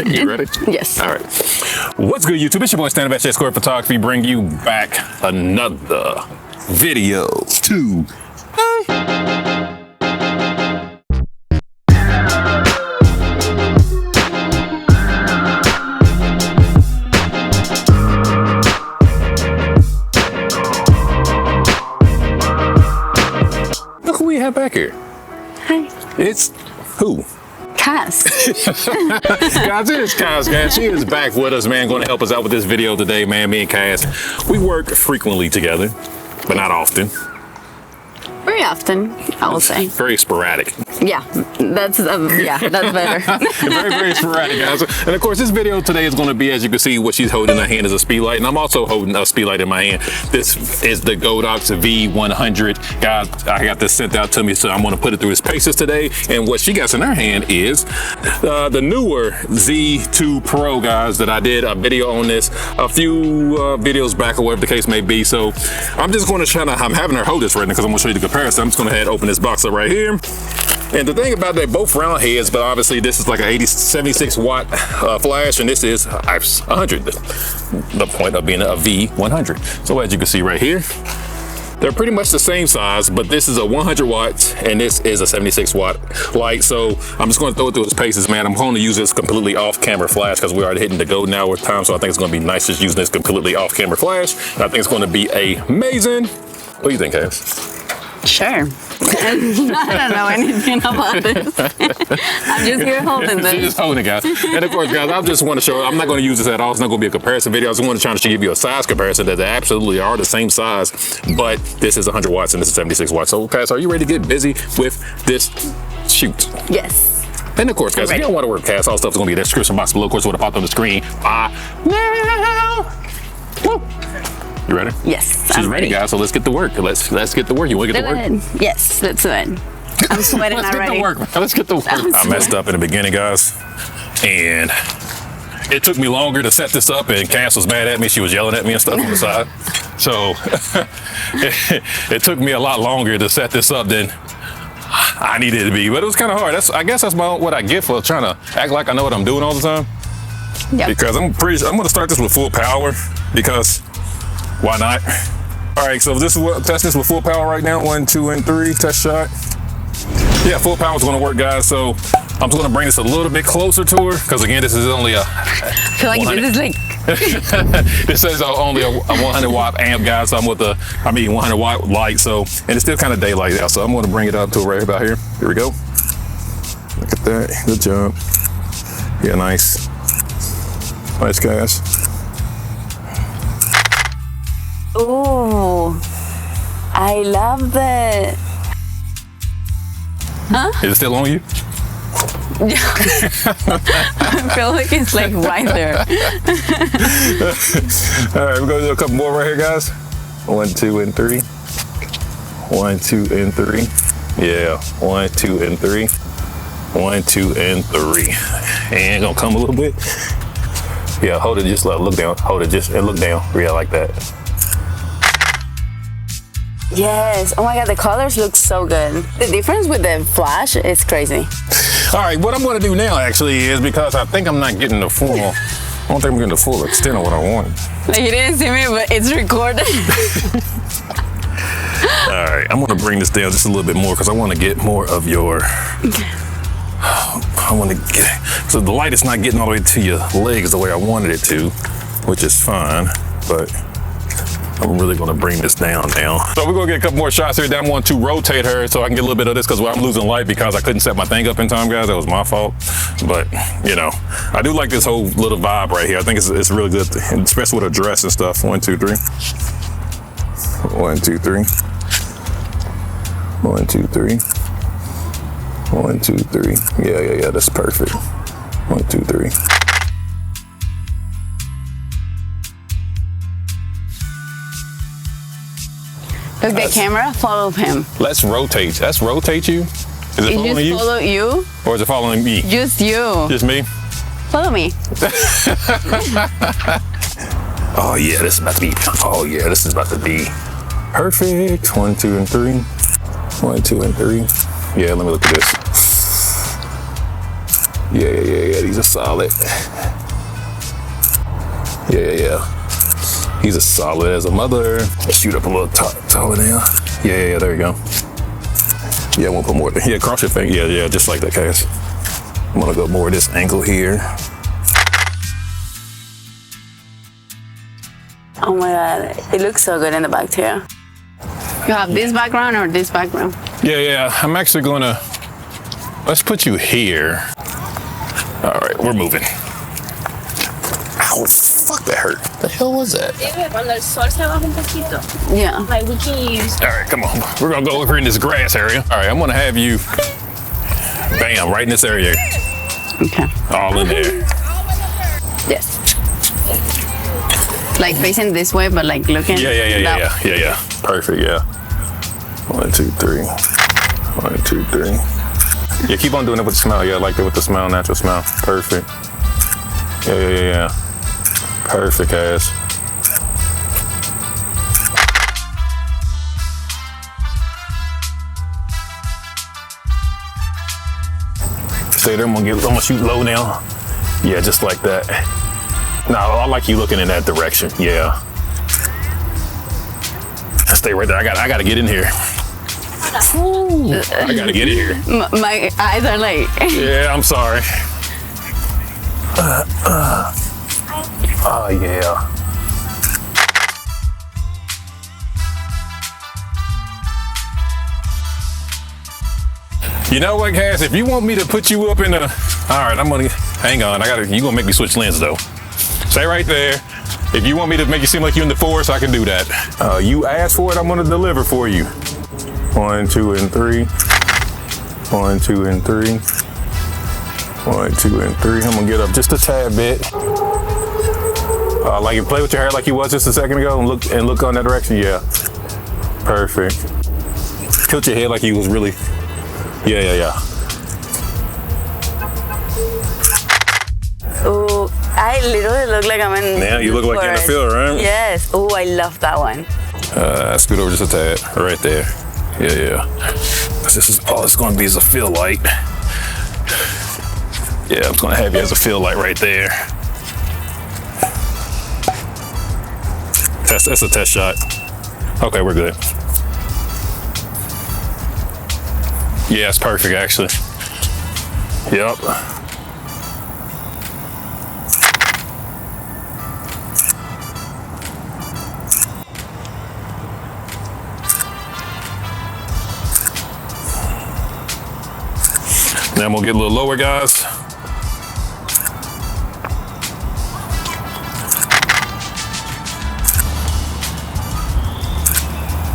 You ready? Yes. All right. What's good, YouTube? It's your boy Stand Up Square Photography, bring you back another video today. Look who we have back here. Hi. It's who? Cass. Guys, it is Cass, guys. She is back with us, man. Going to help us out with this video today, man. Me and Cass, we work frequently together, but not often. Very often, I will say. Very sporadic. Yeah, that's better. Very sporadic, guys. And of course, this video today is going to be, as you can see, what she's holding in her hand is a speed light, and I'm also holding a speed light in my hand. This is the Godox V100, guys. I got this sent out to me, so I'm going to put it through its paces today. And what she got in her hand is the newer Z2 Pro, guys. That I did a video on this a few videos back, or whatever the case may be. So I'm just going to try to. I'm having her hold this right now because I'm going to show you the comparison. I'm just going to open this box up right here. And the thing about they're both round heads, but obviously this is like a 76 watt flash, and this is 100. The point of being a V100. So as you can see right here, they're pretty much the same size, but this is a 100 watts and this is a 76 watt light. So I'm just going to throw it through its paces, man. I'm going to use this completely off camera flash because we're already hitting the golden hour time. So I think it's going to be nice just using this completely off camera flash. And I think it's going to be amazing. What do you think, Cass? Sure. I don't know anything about this. I'm just here holding this. She's just holding it, guys. And of course, guys, I just want to show, I'm not going to use this at all. It's not going to be a comparison video. I just want to try to give you a size comparison that they absolutely are the same size, but this is 100 watts and this is 76 watts. So, Cass, are you ready to get busy with this shoot? Yes. And of course, guys, if you don't want to work Cass, all stuff is going to be in the description box below. Of course, what I popped on the screen. Woo. You ready? Yes. She's ready, guys. So let's get to work. Let's get to work. You want to get to work? Yes, let's do it. I'm sweating already. Let's get to work. I messed up in the beginning, guys, and it took me longer to set this up. And Cass was mad at me. She was yelling at me and stuff on the side. So it took me a lot longer to set this up than I needed it to be. But it was kind of hard. I guess that's what I get for trying to act like I know what I'm doing all the time. Yeah. Because I'm going to start this with full power because. Why not? All right, so this is what test this with full power right now. 1, 2, and 3 test shot. Yeah, full power is going to work, guys. So I'm just going to bring this a little bit closer to her because again, this is only a. I feel like 100. This is like. This is only a 100 watt amp, guys. So I'm with 100 watt light. So and it's still kind of daylight out. So I'm going to bring it up to right about here. Here we go. Look at that. Good job. Yeah, nice. Nice, guys. Oh, I love that. Huh? Is it still on you? I feel like it's like right there. All right, we're gonna do a couple more right here, guys. 1, 2, and 3. 1, 2, and 3. Yeah, 1, 2, and 3. 1, 2, and 3. And gonna come a little bit. Yeah, hold it, just look down. Hold it, just and look down. Yeah, like that. Yes. Oh my God, the colors look so good. The difference with the flash is crazy. All right, what I'm going to do now actually is because I think I'm not getting the full. I don't think I'm getting the full extent of what I want. Like you didn't see me, but it's recorded. All right, I'm going to bring this down just a little bit more because I want to get more of your. I want to get so the light is not getting all the way to your legs the way I wanted it to, which is fine, but. I'm really going to bring this down now. So we're going to get a couple more shots here. Then I'm going to rotate her so I can get a little bit of this because I'm losing light because I couldn't set my thing up in time, guys. That was my fault. But, you know, I do like this whole little vibe right here. I think it's really good, especially with a dress and stuff. 1, 2, 3. 1, 2, 3. 1, 2, 3. 1, 2, 3. Yeah, that's perfect. 1, 2, 3. Look, the camera, follow him. Let's rotate. Let's rotate you. Is it following you? Follow you? Or is it following me? Just you. Just me? Follow me. Oh yeah, this is about to be. Oh yeah, this is about to be perfect. 1, 2, and 3. 1, 2, and 3. Yeah, let me look at this. Yeah, these are solid. Yeah. He's as solid as a mother. Shoot up a little taller now. Yeah, there you go. Yeah, I won't put more. Yeah, cross your finger. Yeah, just like that, Cass. I'm gonna go more this angle here. Oh my God, it looks so good in the back too. You have this background or this background? Yeah, I'm actually gonna, let's put you here. All right, we're moving. Ow, fuck, that hurt. The hell was that? Yeah. Like we can use. All right, come on. We're gonna go over in this grass area. All right, I'm gonna have you, bam, right in this area. Okay. All in there. Yes. Like facing this way, but like looking. Yeah. Perfect, yeah. 1, 2, 3. 1, 2, 3. Yeah, keep on doing it with the smile. Yeah, like it with the smile, natural smile. Perfect. Yeah. Perfect, ass. Stay there. I'm gonna shoot low now. Yeah, just like that. No, I like you looking in that direction. Yeah. Stay right there. I gotta get in here. Ooh, I gotta get in here. My eyes are like. Yeah, I'm sorry. Oh yeah. You know what, Cass? If you want me to put you up in a, all right, I'm gonna hang on. You gonna make me switch lenses though. Stay right there. If you want me to make it seem like you're in the forest, I can do that. You ask for it, I'm gonna deliver for you. 1, 2, and 3. 1, 2, and 3. 1, 2, and 3. I'm gonna get up just a tad bit. Like you play with your hair like you was just a second ago and look on that direction. Yeah. Perfect. Tilt your head like you was really. Yeah. Oh, I literally look like I'm in. Yeah, you look like you're in the field, right? Yes. Oh, I love that one. Scoot over just a tad, right there. Yeah. This is all it's gonna be is a fill light. Yeah, I'm gonna have you as a fill light right there. That's a test shot. Okay, we're good. Yeah, it's perfect actually. Yep. Now I'm gonna get a little lower, guys.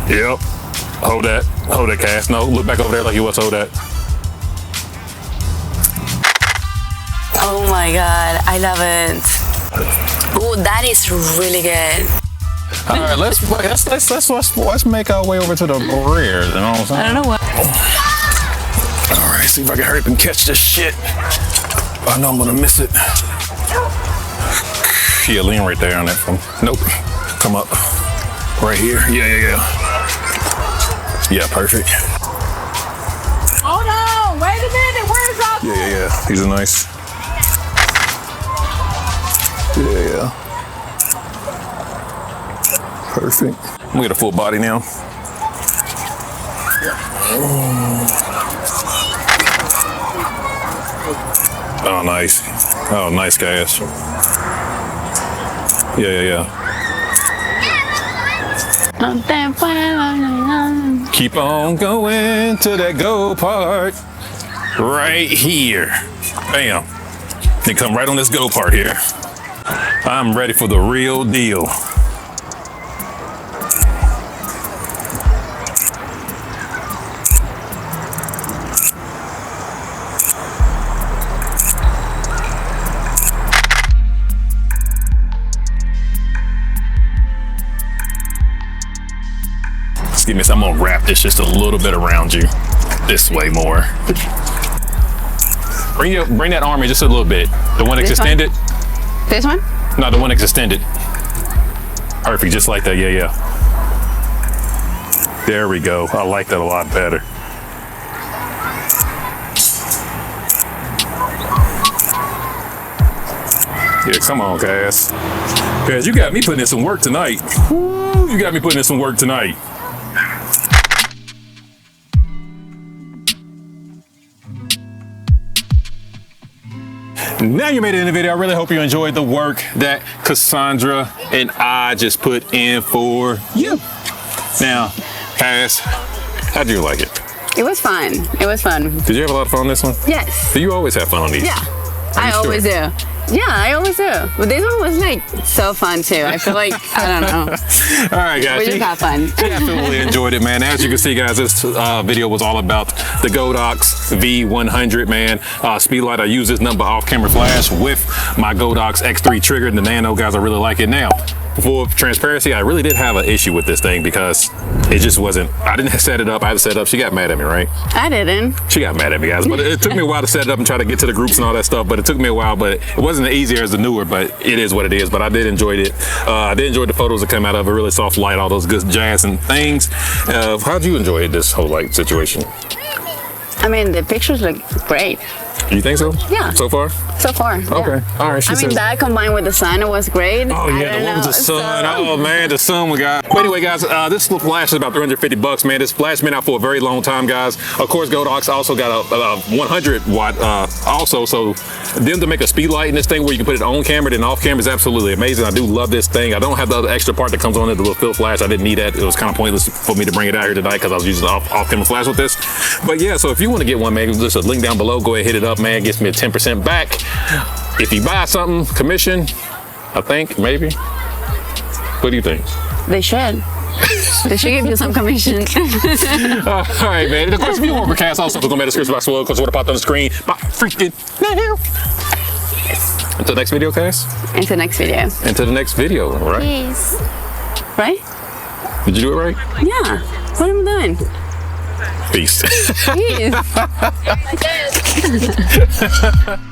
Yep. Hold that, Cass. No, look back over there like you was. Hold that. Oh my God, I love it. Oh, that is really good. All right, let's make our way over to the rear. You know what I'm saying? I don't know what. All right, see if I can hurry up and catch this shit. I know I'm gonna miss it. Yeah, lean right there on that phone. Nope. Come up. Right here. Yeah. Yeah, perfect. Hold on, wait a minute, where's our? Yeah. These are nice. Yeah. Perfect. I'm gonna get a full body now. Oh, nice. Oh, nice, guys. Yeah. Keep on going to that go part. Right here. Bam. They come right on this go part here. I'm ready for the real deal. Excuse me, so I'm gonna wrap this just a little bit around you. This way more. Bring that arm in just a little bit. The one that's extended. This one? No, the one that's extended. Perfect, just like that, yeah. There we go. I like that a lot better. Yeah, come on, Cass. Cass, you got me putting in some work tonight. Woo, you got me putting in some work tonight. Now you made it in the video. I really hope you enjoyed the work that Cassandra and I just put in for you. Now, Cass, how do you like it? It was fun. It was fun. Did you have a lot of fun on this one? Yes. Do you always have fun on these? Yeah. I always do. Yeah, I always do. But this one was like so fun too. I feel like, I don't know. All right, guys. We just had fun. She absolutely enjoyed it, man. As you can see, guys, this video was all about the Godox V100, man. Speedlight, I use this number off-camera flash with my Godox X3 trigger and the Nano, guys. I really like it. Now, for transparency, I really did have an issue with this thing because it just wasn't, I didn't set it up. I had to set it up. She got mad at me, right? I didn't. She got mad at me, guys. But it took me a while to set it up and try to get to the groups and all that stuff. But it took me a while, but it wasn't as easy as the newer, but it is what it is. But I did enjoy it. I did enjoy the photos that come out of it, really soft light, all those good jazz and things. How'd you enjoy this whole like situation? I mean, the pictures look great. You think so? Yeah. So far? So far. Okay. Yeah. All right. I mean, that combined with the sun, it was great. Oh yeah, the one with the sun. Oh man, the sun we got. But anyway, guys, this little flash is about 350 bucks, man. This flash been out for a very long time, guys. Of course, Godox also got a 100 watt also. So them to make a speed light in this thing where you can put it on camera and off camera is absolutely amazing. I do love this thing. I don't have the other extra part that comes on it, the little fill flash. I didn't need that. It was kind of pointless for me to bring it out here tonight because I was using the off camera flash with this. But yeah, so if you want to get one, man, there's a link down below. Go ahead, hit it up, man. Gets me a 10% back. If you buy something, commission, I think, maybe. What do you think? They should. They should give you some commission. All right, man. Of course, if you want Cass, also go to the description box below because what popped on the screen. Bye, freaking now. Until next video, Cass. Until next video. Until the next video, all right? Peace. Right? Did you do it right? Yeah. What am I doing? Peace. Peace.